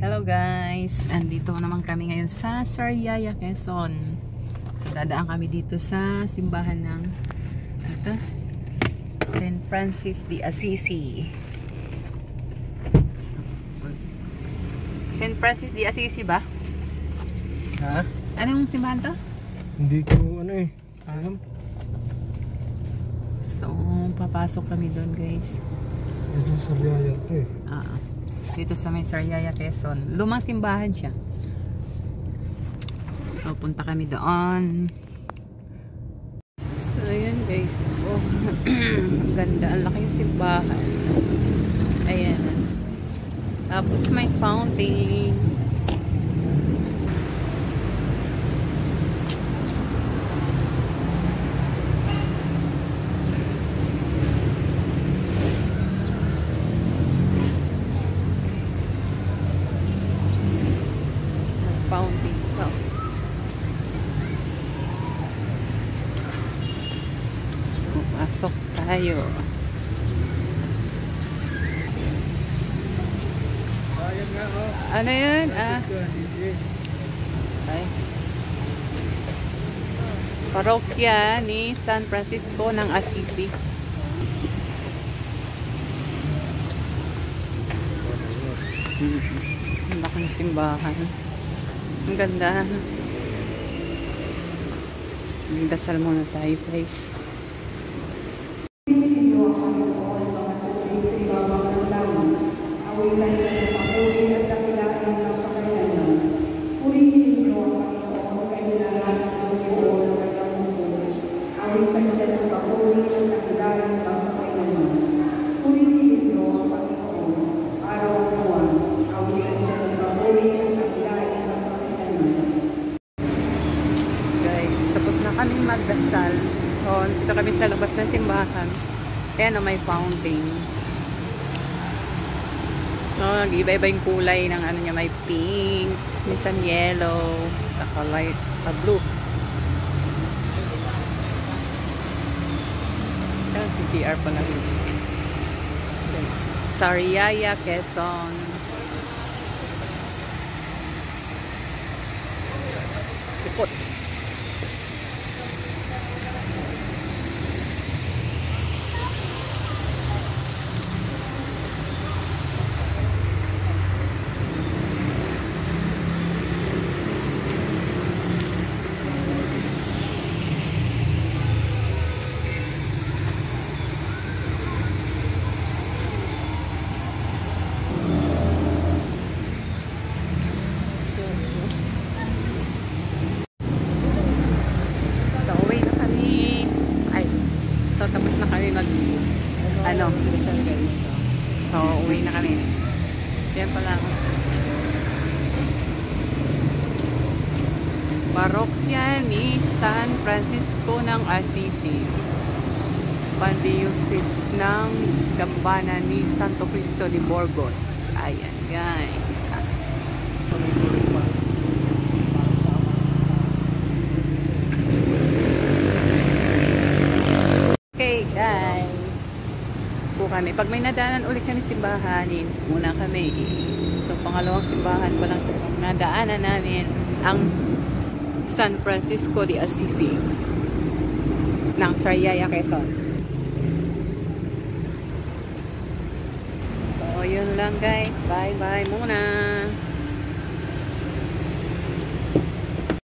Hello guys, andito naman kami ngayon sa Sariaya, Quezon. So dadaan kami dito sa simbahan ng St. Francis de Assisi. St. Francis de Assisi ba? Ha? Anong simbahan to? Hindi ko alam. So papasok kami doon guys. Isa sa Sariaya to eh. Dito sa may Sariaya, Quezon. Lumang simbahan siya. So, punta kami doon. So, yun guys. Oh, ganda. Ang laki yung simbahan. Ayan. Tapos may fountain. Fountain. So, pasok tayo. Ayan nga Ano yun? Francisco Assisi. Ay. Parokya ni San Francisco ng Assisi. Ang laking simbahan. Ang ganda. Magdasal muna tayo guys. Kami magdasal. So, dito kami sa labas ng simbahan. Ayan may fountain. So, nag-iba-iba yung kulay ng ano niya. May pink, minsan yellow, saka light, blue. Ayan, CCR pala rin. Sariaya, Quezon. Ikot. So, tapos na kami So, uwi na kami. Yan pala. Parokya ni San Francisco ng Assisi. Pandiocese ng Dambana ni Santo Cristo de Burgos. Ayan, guys. Okay guys, po kami. Pag may nadaanan ulit kami simbahanin, muna kami. So pangalawang simbahan pa lang nadaanan namin ang San Francisco de Assisi ng Sariaya, Quezon. So yun lang guys, bye bye muna.